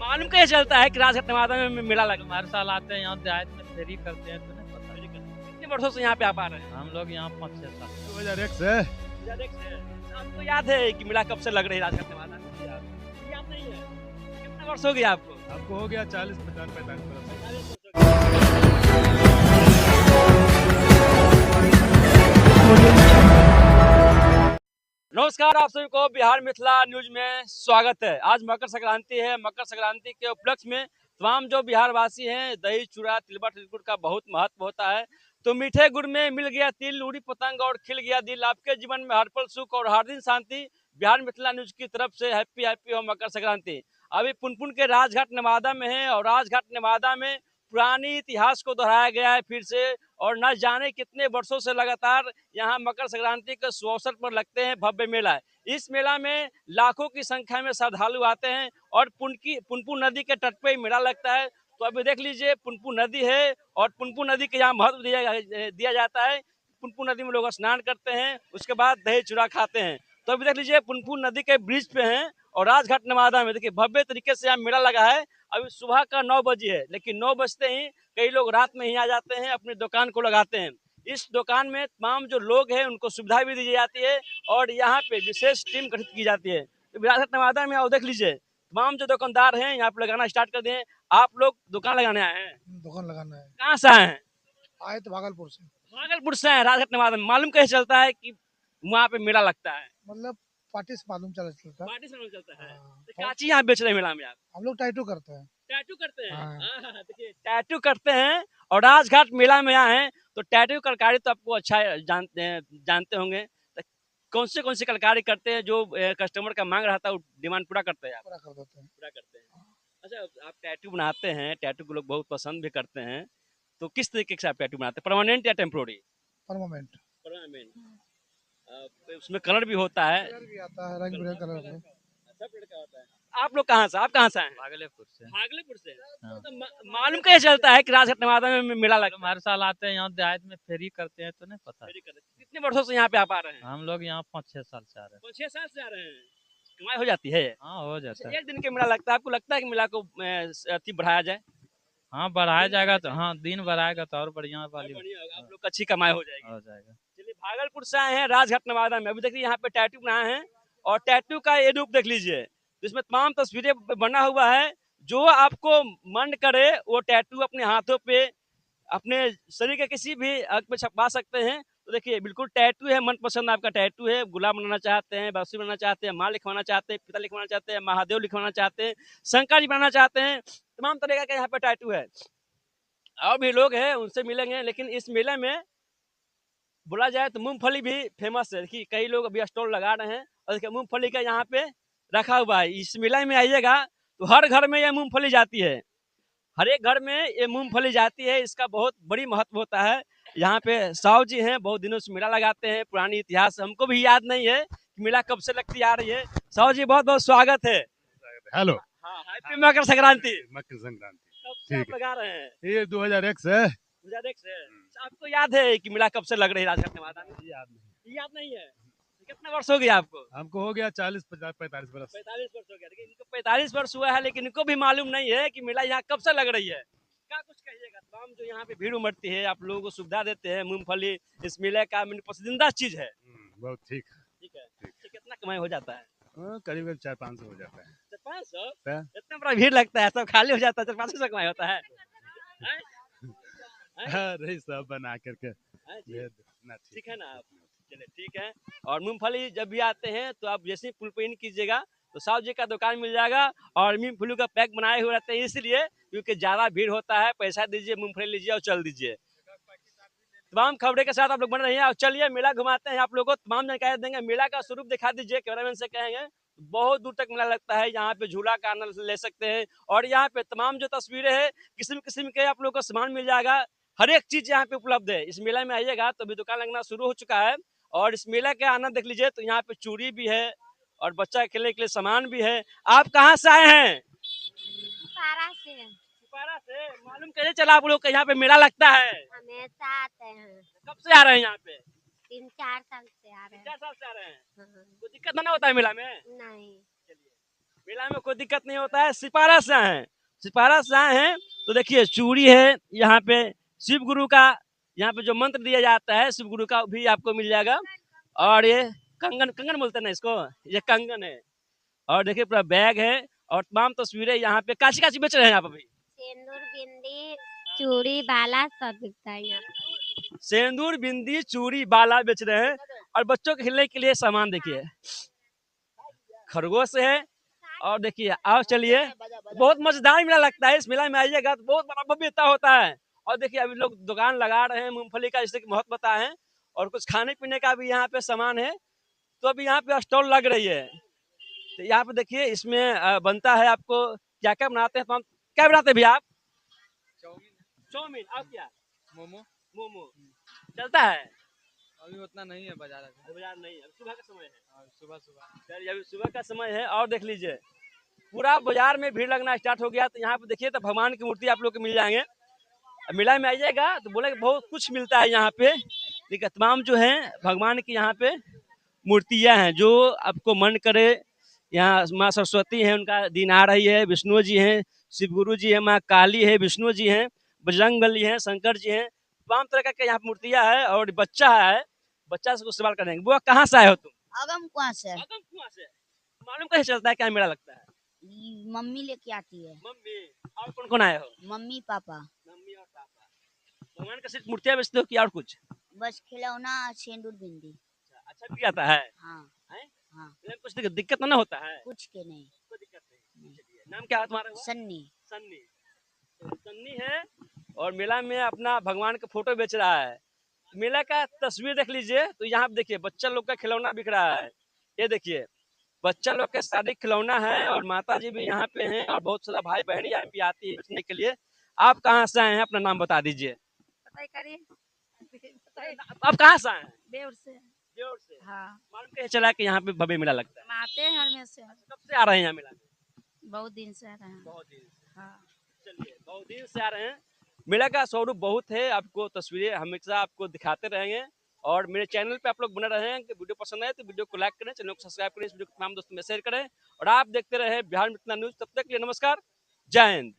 मालूम कैसे चलता है कि राजघाट नवादा में मेला लगा? हर साल आते हैं यहाँ देहात में फेरी करते हैं तो नहीं पता। कितने वर्षों से यहाँ पे आप आ रहे हैं? हम लोग यहाँ 5-6 साल 2001 से। आपको याद है कि मेला कब से लग रही है राजघाट नवादा में? याद नहीं है? कितने वर्ष हो गए आपको? आपको हो गया 40, 50, 45 वर्ष। नमस्कार, आप सभी को बिहार मिथिला न्यूज में स्वागत है। आज मकर संक्रांति है। मकर संक्रांति के उपलक्ष्य में तमाम जो बिहारवासी हैं, दही चूड़ा तिलबा तिलकुट का बहुत महत्व होता है। तो मीठे गुड़ में मिल गया तिल, उड़ी पतंग और खिल गया दिल। आपके जीवन में हर पल सुख और हर दिन शांति। बिहार मिथिला न्यूज की तरफ से हैप्पी हैप्पी हो मकर संक्रांति। अभी पुनपुन के राजघाट नवादा में है और राजघाट नवादा में पुरानी इतिहास को दोहराया गया है फिर से। और न जाने कितने वर्षों से लगातार यहाँ मकर संक्रांति के अवसर पर लगते हैं भव्य मेला। इस मेला में लाखों की संख्या में श्रद्धालु आते हैं और पुनपुन नदी के तट पे ही मेला लगता है। तो अभी देख लीजिए, पुनपुन नदी है और पुनपुन नदी के यहाँ महत्व दिया जाता है। पुनपुन नदी में लोग स्नान करते हैं, उसके बाद दही चूड़ा खाते हैं। तो अभी देख लीजिए, पुनपुन नदी के ब्रिज पे हैं और राजघाट नवादा में देखिए भव्य तरीके से यहाँ मेला लगा है। अभी सुबह का 9 बजे है, लेकिन 9 बजते ही कई लोग रात में ही आ जाते हैं, अपनी दुकान को लगाते हैं। इस दुकान में तमाम जो लोग हैं उनको सुविधा भी दी जाती है और यहाँ पे विशेष टीम गठित की जाती है। तो राजघाट नवादा में आओ, देख लीजिए तमाम जो दुकानदार हैं यहाँ पे लगाना स्टार्ट कर दिए। आप लोग दुकान लगाने आए हैं? दुकान लगाना है। कहाँ से आए हैं? आए तो भागलपुर से। भागलपुर से आए राजघाट नवादा में। मालूम कैसे चलता है कि वहाँ पे मेला लगता है? मतलब पार्टी से मालूम चलता है। पार्टी से मालूम चलता है। हाँ। तो काची यहाँ बेच रहे हैं मेला में आप? हम लोग टैटू करते हैं। टैटू करते हैं? हाँ। देखिए टैटू करते हैं और राजघाट मेला में आए हैं। तो टैटू कलाकारी तो आपको अच्छा जानते होंगे। तो कौन सी कलाकारी करते हैं जो कस्टमर का मांग रहा था वो डिमांड पूरा करते हैं आप? पूरा कर देते हैं। पूरा करते हैं। अच्छा, आप टैटू बनाते हैं, टैटू को लोग बहुत पसंद भी करते हैं। तो किस तरीके से आप टैटू बनाते हैं, परमानेंट या टेम्पोररी? परमानेंट। परमानेंट। उसमें कलर भी होता है? कलर भी आता है, रंग बिरंग कलर में। सब लड़का होता है। आप लोग कहाँ से, आप कहाँ से आए हैं? भागलपुर से। भागलपुर से। हाँ। तो मालूम कैसे चलता है कि राजघाट नवादा में मेला लगा? हम हर साल आते हैं यहाँ देहात में फेरी करते हैं तो नहीं पता। कितने वर्षों से यहाँ पे आप आ रहे हैं? हम लोग यहाँ 5-6 साल से आ रहे हैं। 6 साल से आ रहे हैं। कमाई हो जाती है? हाँ हो जाता है। एक दिन के मेला लगता है, आपको लगता है कि मेला को अति बढ़ाया जाए? हाँ बढ़ाया जाएगा तो, हाँ दिन बढ़ाएगा तो और बढ़िया वाली बढ़िया होगा, आप लोग को अच्छी कमाई हो जाएगी। हो जाएगा। चलिए, भागलपुर से आए हैं राजघाट नवादा में। अभी देखिए यहाँ पे टैटू बनाए हैं और टैटू का ये रूप देख लीजिए। तो इसमें तमाम तस्वीरें बना हुआ है। जो आपको मन करे वो टैटू अपने हाथों पे, अपने शरीर के किसी भी अंग पे छपवा सकते हैं। तो देखिए बिल्कुल टैटू है, मनपसंद आपका टैटू है। गुलाब बनाना चाहते हैं, बांसुरी बनाना चाहते हैं, माँ लिखवाना चाहते हैं, पिता लिखवाना चाहते हैं, महादेव लिखवाना चाहते हैं, शंकर जी बनाना चाहते हैं, तमाम तरह का यहाँ पे टैटू है। और भी लोग हैं, उनसे मिलेंगे। लेकिन इस मेले में बोला जाए तो मूंगफली भी फेमस है कि कई लोग अभी स्टॉल लगा रहे हैं और देखिए मूंगफली का यहाँ पे रखा हुआ है। इस मेले में आइएगा तो हर घर में यह मूंगफली जाती है, हर एक घर में ये मूंगफली जाती है। इसका बहुत बड़ी महत्व होता है। यहाँ पे साहु जी हैं, बहुत दिनों से मेला लगाते हैं। पुरानी इतिहास हमको भी याद नहीं है कि मेला कब से लगती आ रही है। साहु जी बहुत बहुत स्वागत है। हेलो। हाँ, हैप्पी मकर संक्रांति। मकर संक्रांति। कब से आप लगा रहे हैं? ये 2001 से। 2001 से। आपको याद है कि मेला कब से लग रही है राजघाट नवादा में? याद नहीं। याद नहीं है? कितना वर्ष हो गया आपको? हमको हो गया 40, 50, 45 वर्ष। 45 वर्ष हो गया। लेकिन इनको 45 वर्ष हुआ है, लेकिन इनको भी मालूम नहीं है कि मेला यहाँ कब से लग रही है। क्या कुछ कहिएगा? तमाम जो यहाँ पे भीड़ उमड़ती है, आप लोगों को सुविधा देते हैं, मूंगफली इस मेले का मेरी पसंदीदा चीज है। बहुत ठीक। ठीक है। तो कितना कमाई हो जाता है? करीब 400-500 हो जाता है। 500? क्या? इतना बड़ा भीड़ लगता है, सब खाली हो जाता है, 500 कमाई होता है? अरे सब बना करके ठीक है ना आप? चलिए ठीक है। और मूंगफली जब भी आते हैं तो आप जैसे ही पुल पे इन कीजिएगा तो साहु जी का दुकान मिल जाएगा। और मूंगफली का पैक बनाए हुए रहते हैं, इसलिए क्योंकि ज्यादा भीड़ होता है। पैसा दीजिए, मूंगफली लीजिए और चल दीजिए। तमाम खबरें के साथ आप लोग बन रहे हैं और चलिए मेला घुमाते हैं आप लोगों को, तमाम जानकारी देंगे। मेला का स्वरूप दिखा दीजिए, कैमरामैन से कहेंगे। बहुत दूर तक मेला लगता है, यहाँ पे झूला का आनंद ले सकते हैं। और यहाँ पे तमाम जो तस्वीरें हैं, किस्म किस्म के आप लोगों को सामान मिल जाएगा। हर एक चीज यहाँ पे उपलब्ध है। इस मेला में आइएगा तो अभी दुकान लगना शुरू हो चुका है। और इस मेला का आनंद देख लीजिए। तो यहाँ पे चूड़ी भी है और बच्चा खेलने के लिए सामान भी है। आप कहाँ से आए हैं? छुपारा से। छुपारा से। मालूम कैसे चला आप लोग का यहाँ पे मेला लगता है? हमेशा आते हैं। कब से आ रहे हैं यहाँ पे? 3-4 साल से आ रहे हैं। 4 साल से आ रहे हैं। हाँ। कोई दिक्कत ना होता है मेला में? नहीं। चलिए मेला में कोई दिक्कत नहीं होता है। सिपारा से आए हैं, सिपारा से आए हैं तो देखिए चूड़ी है यहाँ पे, शिव गुरु का यहाँ पे जो मंत्र दिया जाता है शिव गुरु का भी आपको मिल जाएगा। और ये कंगन, कंगन बोलते हैं ना इसको, ये कंगन है। और देखिए पूरा बैग है और तमाम तस्वीरें यहाँ पे काची काची बेच रहे हैं आप अभी। सिंदूर बिंदी चूड़ी बाला सब बिकता है यहाँ पर। सिंदूर बिंदी चूड़ी बाला बेच रहे हैं और बच्चों के खेलने के लिए सामान देखिए खरगोश है। और देखिए आओ चलिए, बहुत मजेदार मेला लगता है। इस मेला में आइएगा तो बहुत बड़ा भव्यता होता है। और देखिए अभी लोग दुकान लगा रहे हैं मूंगफली का, जैसे कि महत्व पता है। और कुछ खाने पीने का भी यहाँ पे सामान है। तो अभी यहाँ पे स्टॉल लग रही है। तो यहाँ पे देखिए इसमें बनता है आपको क्या क्या बनाते हैं तो क्या बनाते हैं भैया आप? चाउमीन और क्या? मोमो मोमो चलता है। अभी उतना नहीं है बाजार में। बाजार नहीं है, सुबह का समय है। सुबह सुबह चलिए अभी सुबह का समय है। और देख लीजिए पूरा बाजार में भीड़ लगना स्टार्ट हो गया। तो यहाँ पे देखिए तो भगवान की मूर्ति आप लोग को मिल जाएंगे। मेला में आइएगा तो बोले बहुत कुछ मिलता है यहाँ पे। देखिए तमाम जो है भगवान की यहाँ पे मूर्तियाँ हैं, जो आपको मन करे। यहाँ माँ सरस्वती है, उनका दिन आ रही है, विष्णु जी हैं, शिव गुरु जी है, माँ काली है, विष्णु जी हैं, बजरंग बली हैं, शंकर जी हैं। तमाम तरह का यहाँ पे मूर्तियाँ है। और बच्चा है, बच्चा से कुछ सवाल करेंगे। वो कहाँ से आए हो तुम? अगम कुआं से आगम कुआं से। मालूम कैसे चलता है क्या मेला लगता है? मम्मी लेके आती है। मम्मी और कौन कौन आए हो? मम्मी पापा मम्मी और पापा। भगवान का सिर्फ मूर्तियाँ बेचते हो कि और कुछ? बस खिलौना सिंदूर बिंदी। अच्छा भी आता है? हाँ हैं? हाँ मेले में कुछ दिक्कत तो ना होता है? कुछ के नहीं। कोई दिक्कत नहीं। चलिए, नाम क्या है तुम्हारा? सन्नी सन्नी। तो सन्नी है और मेला में अपना भगवान का फोटो बेच रहा है। मेला का तस्वीर देख लीजिए। तो यहाँ पे देखिए बच्चा लोग का खिलौना बिक रहा है। ये देखिए बच्चा लोग के शादी खिलौना है। और माता जी भी यहाँ पे हैं और बहुत सारा भाई बहन यहाँ पे आती है बेचने के लिए। आप कहाँ से आए हैं, अपना नाम बता दीजिए। आप कहाँ से आए हैं? बेउर से। बेउर से। हाँ, मालूम कैसे चला कि यहाँ पे भव्य मेला लगता है? आते हैं हर में से। कब से आ रहे हैं यहाँ मेला में? बहुत दिन से आ रहे हैं। बहुत दिन से। हाँ, चलिए बहुत दिन से आ रहे हैं। मेला का स्वरूप बहुत है, आपको तस्वीरें हमेशा आपको दिखाते रहेंगे। और मेरे चैनल पे आप लोग बने रहें कि वीडियो पसंद आए तो वीडियो को लाइक करें, चैनल को सब्सक्राइब करें, इस वीडियो को तमाम दोस्तों में शेयर करें। और आप देखते रहे बिहार मित्र न्यूज। तब तक के लिए नमस्कार, जय हिंद।